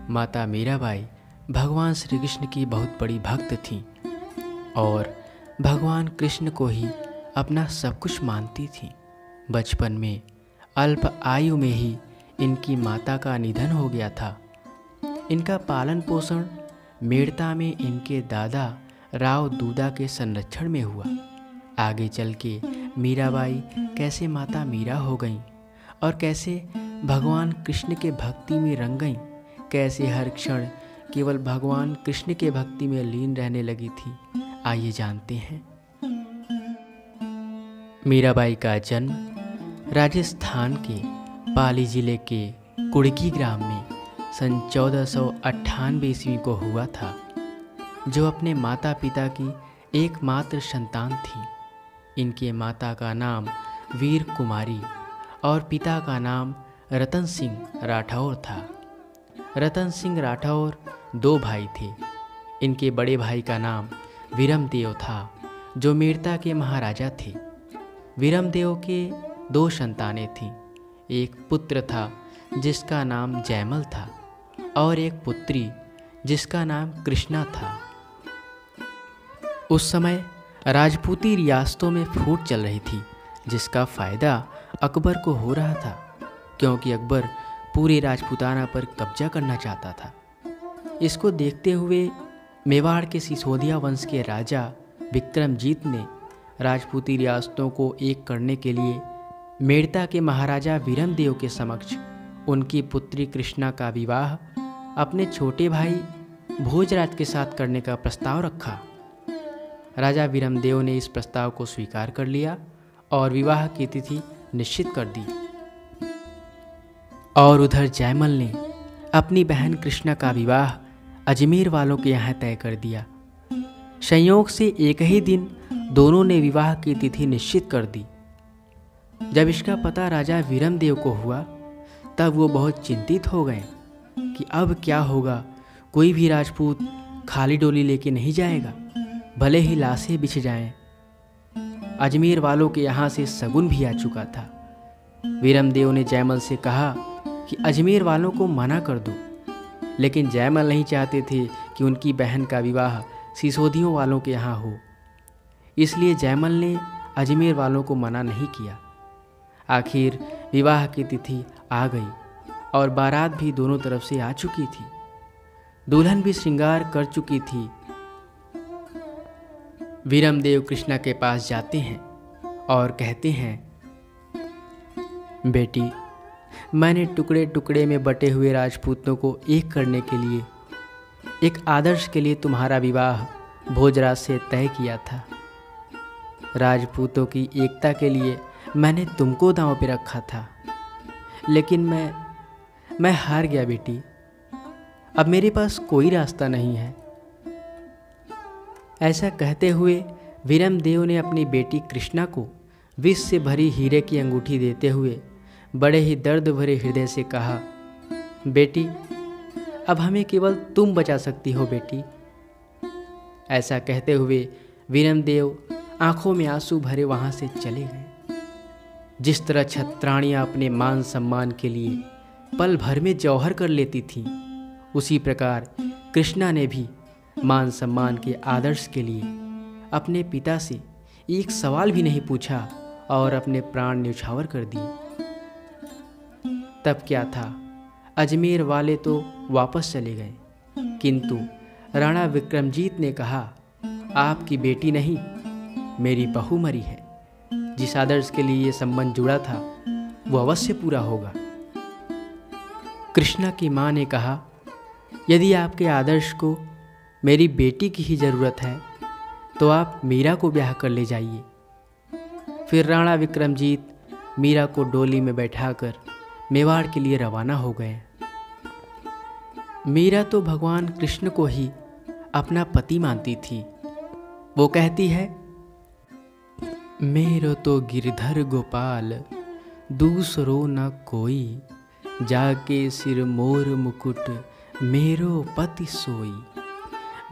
माता मीराबाई भगवान श्री कृष्ण की बहुत बड़ी भक्त थीं और भगवान कृष्ण को ही अपना सब कुछ मानती थीं। बचपन में अल्प आयु में ही इनकी माता का निधन हो गया था। इनका पालन पोषण मेड़ता में इनके दादा राव दूदा के संरक्षण में हुआ। आगे चल के मीराबाई कैसे माता मीरा हो गईं और कैसे भगवान कृष्ण के भक्ति में रंग गईं, कैसे हर क्षण केवल भगवान कृष्ण के भक्ति में लीन रहने लगी थी, आइए जानते हैं। मीराबाई का जन्म राजस्थान के पाली जिले के कुड़की ग्राम में सन 1498 ईस्वी को हुआ था, जो अपने माता पिता की एकमात्र संतान थी। इनके माता का नाम वीर कुमारी और पिता का नाम रतन सिंह राठौर था। रतन सिंह राठौर 2 भाई थे। इनके बड़े भाई का नाम वीरमदेव था, जो मेड़ता के महाराजा थे। वीरमदेव के 2 संतानें थीं। एक पुत्र था जिसका नाम जयमल था और एक पुत्री जिसका नाम कृष्णा था। उस समय राजपूती रियासतों में फूट चल रही थी, जिसका फ़ायदा अकबर को हो रहा था, क्योंकि अकबर पूरे राजपूताना पर कब्जा करना चाहता था। इसको देखते हुए मेवाड़ के सिसोदिया वंश के राजा विक्रमजीत ने राजपूती रियासतों को एक करने के लिए मेड़ता के महाराजा वीरमदेव के समक्ष उनकी पुत्री कृष्णा का विवाह अपने छोटे भाई भोजराज के साथ करने का प्रस्ताव रखा। राजा वीरमदेव ने इस प्रस्ताव को स्वीकार कर लिया और विवाह की तिथि निश्चित कर दी। और उधर जयमल ने अपनी बहन कृष्णा का विवाह अजमेर वालों के यहाँ तय कर दिया। संयोग से एक ही दिन दोनों ने विवाह की तिथि निश्चित कर दी। जब इसका पता राजा वीरमदेव को हुआ, तब वो बहुत चिंतित हो गए कि अब क्या होगा। कोई भी राजपूत खाली डोली लेके नहीं जाएगा, भले ही लाशें बिछ जाएं। अजमेर वालों के यहाँ से शगुन भी आ चुका था। वीरमदेव ने जयमल से कहा कि अजमेर वालों को मना कर दो, लेकिन जयमल नहीं चाहते थे कि उनकी बहन का विवाह सिसोदियों वालों के यहाँ हो। इसलिए जयमल ने अजमेर वालों को मना नहीं किया। आखिर विवाह की तिथि आ गई और बारात भी दोनों तरफ से आ चुकी थी। दुल्हन भी श्रृंगार कर चुकी थी। वीरमदेव कृष्णा के पास जाते हैं और कहते हैं, बेटी, मैंने टुकड़े टुकड़े में बटे हुए राजपूतों को एक करने के लिए, एक आदर्श के लिए तुम्हारा विवाह भोजराज से तय किया था। राजपूतों की एकता के लिए मैंने तुमको दांव पे रखा था, लेकिन मैं हार गया बेटी। अब मेरे पास कोई रास्ता नहीं है। ऐसा कहते हुए वीरमदेव ने अपनी बेटी कृष्णा को विष से भरी हीरे की अंगूठी देते हुए बड़े ही दर्द भरे हृदय से कहा, बेटी, अब हमें केवल तुम बचा सकती हो बेटी। ऐसा कहते हुए वीरमदेव आंखों में आंसू भरे वहाँ से चले गए। जिस तरह छत्राणियाँ अपने मान सम्मान के लिए पल भर में जौहर कर लेती थीं, उसी प्रकार कृष्णा ने भी मान सम्मान के आदर्श के लिए अपने पिता से एक सवाल भी नहीं पूछा और अपने प्राण न्यौछावर कर दिए। तब क्या था, अजमेर वाले तो वापस चले गए, किंतु राणा विक्रमजीत ने कहा, आपकी बेटी नहीं, मेरी बहू मरी है। जिस आदर्श के लिए ये संबंध जुड़ा था वो अवश्य पूरा होगा। कृष्णा की माँ ने कहा, यदि आपके आदर्श को मेरी बेटी की ही ज़रूरत है तो आप मीरा को ब्याह कर ले जाइए। फिर राणा विक्रमजीत मीरा को डोली में बैठाकर मेवाड़ के लिए रवाना हो गए। मीरा तो भगवान कृष्ण को ही अपना पति मानती थी। वो कहती है, मेरो तो गिरधर गोपाल दूसरो न कोई, जाके सिर मोर मुकुट मेरो पति सोई।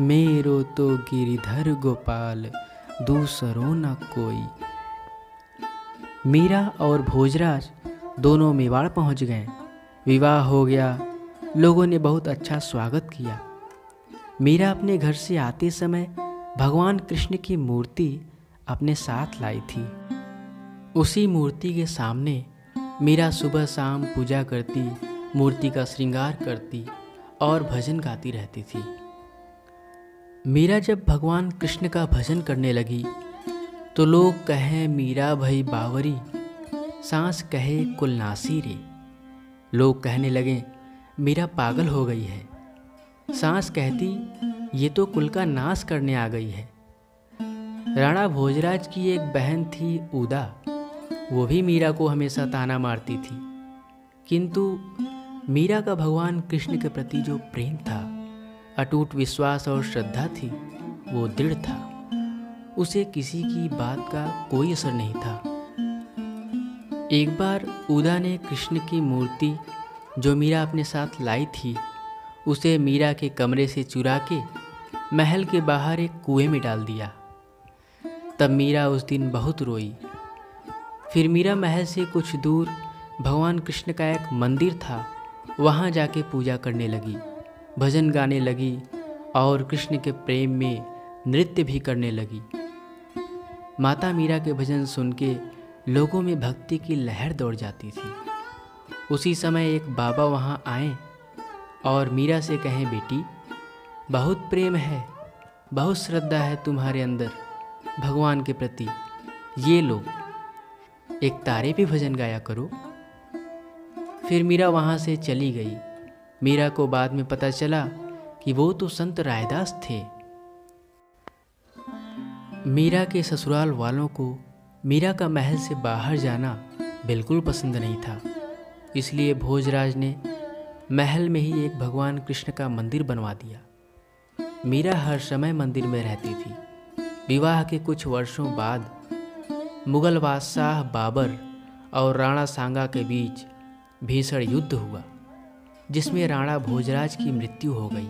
मेरो तो गिरधर गोपाल दूसरो न कोई। मीरा और भोजराज दोनों मेवाड़ पहुंच गए। विवाह हो गया। लोगों ने बहुत अच्छा स्वागत किया। मीरा अपने घर से आते समय भगवान कृष्ण की मूर्ति अपने साथ लाई थी। उसी मूर्ति के सामने मीरा सुबह शाम पूजा करती, मूर्ति का श्रृंगार करती और भजन गाती रहती थी। मीरा जब भगवान कृष्ण का भजन करने लगी तो लोग कहें मीरा भई बावरी, सांस कहे कुलनासी रे। लोग कहने लगे मीरा पागल हो गई है। सांस कहती ये तो कुल का नाश करने आ गई है। राणा भोजराज की एक बहन थी उदा, वो भी मीरा को हमेशा ताना मारती थी, किंतु मीरा का भगवान कृष्ण के प्रति जो प्रेम था, अटूट विश्वास और श्रद्धा थी, वो दृढ़ था। उसे किसी की बात का कोई असर नहीं था। एक बार उदा ने कृष्ण की मूर्ति जो मीरा अपने साथ लाई थी, उसे मीरा के कमरे से चुरा के महल के बाहर एक कुएं में डाल दिया। तब मीरा उस दिन बहुत रोई। फिर मीरा महल से कुछ दूर भगवान कृष्ण का एक मंदिर था, वहाँ जाके पूजा करने लगी, भजन गाने लगी और कृष्ण के प्रेम में नृत्य भी करने लगी। माता मीरा के भजन सुन के लोगों में भक्ति की लहर दौड़ जाती थी। उसी समय एक बाबा वहाँ आए और मीरा से कहें, बेटी बहुत प्रेम है, बहुत श्रद्धा है तुम्हारे अंदर भगवान के प्रति, ये लो एक तारे पे भजन गाया करो। फिर मीरा वहाँ से चली गई। मीरा को बाद में पता चला कि वो तो संत रायदास थे। मीरा के ससुराल वालों को मीरा का महल से बाहर जाना बिल्कुल पसंद नहीं था, इसलिए भोजराज ने महल में ही एक भगवान कृष्ण का मंदिर बनवा दिया। मीरा हर समय मंदिर में रहती थी। विवाह के कुछ वर्षों बाद मुगल बादशाह बाबर और राणा सांगा के बीच भीषण युद्ध हुआ, जिसमें राणा भोजराज की मृत्यु हो गई।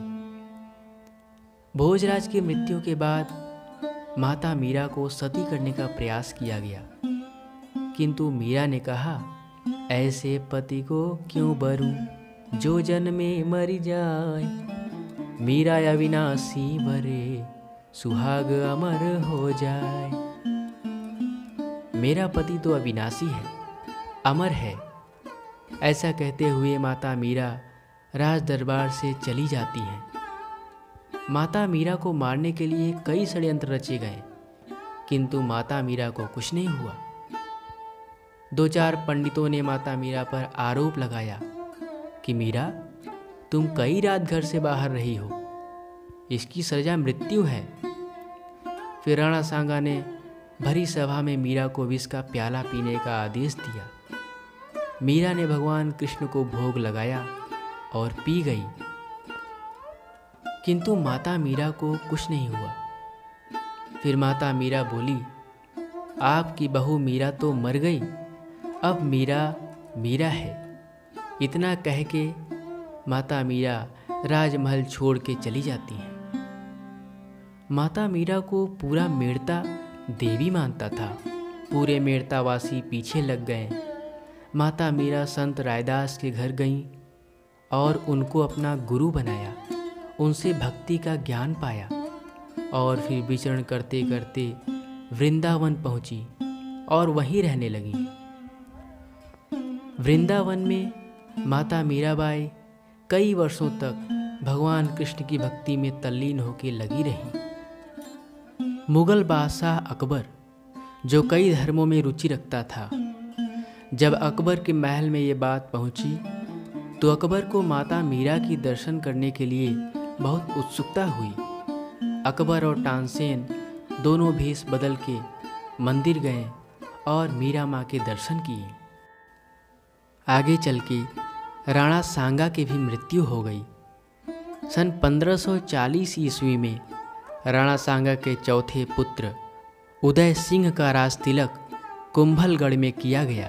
भोजराज की मृत्यु के बाद माता मीरा को सती करने का प्रयास किया गया, किंतु मीरा ने कहा, ऐसे पति को क्यों बरूं जो जन्मे मर जाए। मीरा अविनाशी वरे सुहाग अमर हो जाए। मेरा पति तो अविनाशी है, अमर है। ऐसा कहते हुए माता मीरा राज दरबार से चली जाती हैं। माता मीरा को मारने के लिए कई षड्यंत्र रचे गए, किंतु माता मीरा को कुछ नहीं हुआ। 2-4 पंडितों ने माता मीरा पर आरोप लगाया कि मीरा तुम कई रात घर से बाहर रही हो, इसकी सजा मृत्यु है। फिर राणा सांगा ने भरी सभा में मीरा को विष का प्याला पीने का आदेश दिया। मीरा ने भगवान कृष्ण को भोग लगाया और पी गई, किंतु माता मीरा को कुछ नहीं हुआ। फिर माता मीरा बोली, आपकी बहू मीरा तो मर गई, अब मीरा मीरा है। इतना कह के माता मीरा राजमहल छोड़ के चली जाती हैं। माता मीरा को पूरा मेड़ता देवी मानता था। पूरे मेड़तावासी पीछे लग गए। माता मीरा संत रायदास के घर गईं और उनको अपना गुरु बनाया, उनसे भक्ति का ज्ञान पाया और फिर विचरण करते करते वृंदावन पहुंची और वहीं रहने लगी। वृंदावन में माता मीराबाई कई वर्षों तक भगवान कृष्ण की भक्ति में तल्लीन होकर लगी रही। मुगल बादशाह अकबर, जो कई धर्मों में रुचि रखता था, जब अकबर के महल में ये बात पहुंची तो अकबर को माता मीरा की दर्शन करने के लिए बहुत उत्सुकता हुई। अकबर और तानसेन दोनों भेष बदल के मंदिर गए और मीरा माँ के दर्शन किए। आगे चल के राणा सांगा की भी मृत्यु हो गई। सन 1540 ईस्वी में राणा सांगा के चौथे पुत्र उदय सिंह का राज तिलक कुंभलगढ़ में किया गया।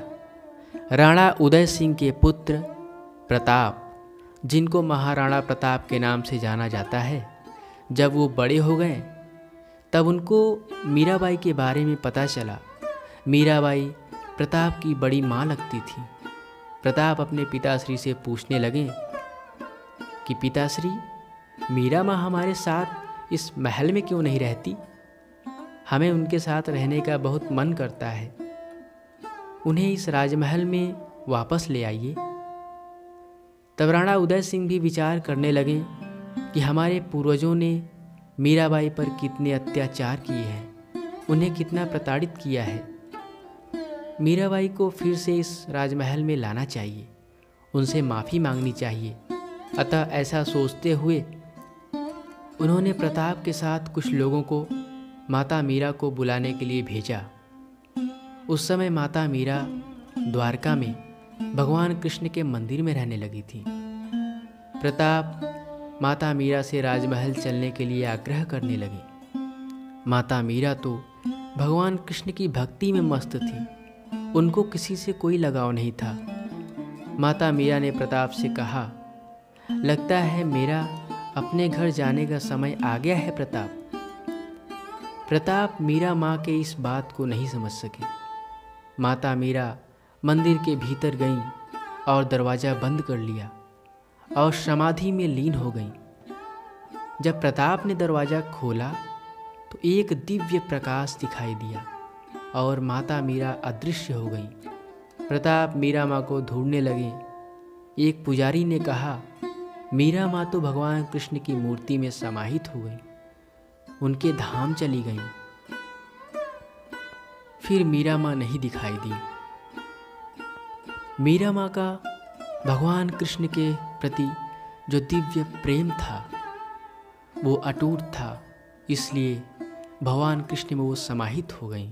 राणा उदय सिंह के पुत्र प्रताप, जिनको महाराणा प्रताप के नाम से जाना जाता है, जब वो बड़े हो गए तब उनको मीराबाई के बारे में पता चला। मीराबाई प्रताप की बड़ी माँ लगती थी। प्रताप अपने पिताश्री से पूछने लगे कि पिताश्री, मीरा माँ हमारे साथ इस महल में क्यों नहीं रहती? हमें उनके साथ रहने का बहुत मन करता है। उन्हें इस राजमहल में वापस ले आइए। तब राणा उदय सिंह भी विचार करने लगे कि हमारे पूर्वजों ने मीराबाई पर कितने अत्याचार किए हैं, उन्हें कितना प्रताड़ित किया है। मीराबाई को फिर से इस राजमहल में लाना चाहिए, उनसे माफ़ी मांगनी चाहिए। अतः ऐसा सोचते हुए उन्होंने प्रताप के साथ कुछ लोगों को माता मीरा को बुलाने के लिए भेजा। उस समय माता मीरा द्वारका में भगवान कृष्ण के मंदिर में रहने लगी थी। प्रताप माता मीरा से राजमहल चलने के लिए आग्रह करने लगे। माता मीरा तो भगवान कृष्ण की भक्ति में मस्त थी, उनको किसी से कोई लगाव नहीं था। माता मीरा ने प्रताप से कहा, लगता है मेरा अपने घर जाने का समय आ गया है प्रताप। प्रताप मीरा माँ के इस बात को नहीं समझ सके। माता मीरा मंदिर के भीतर गईं और दरवाज़ा बंद कर लिया और समाधि में लीन हो गईं। जब प्रताप ने दरवाज़ा खोला तो एक दिव्य प्रकाश दिखाई दिया और माता मीरा अदृश्य हो गईं। प्रताप मीरा माँ को ढूंढने लगे। एक पुजारी ने कहा, मीरा माँ तो भगवान कृष्ण की मूर्ति में समाहित हो गई, उनके धाम चली गईं। फिर मीरा माँ नहीं दिखाई दी। मीरा माँ का भगवान कृष्ण के प्रति जो दिव्य प्रेम था वो अटूट था, इसलिए भगवान कृष्ण में वो समाहित हो गईं।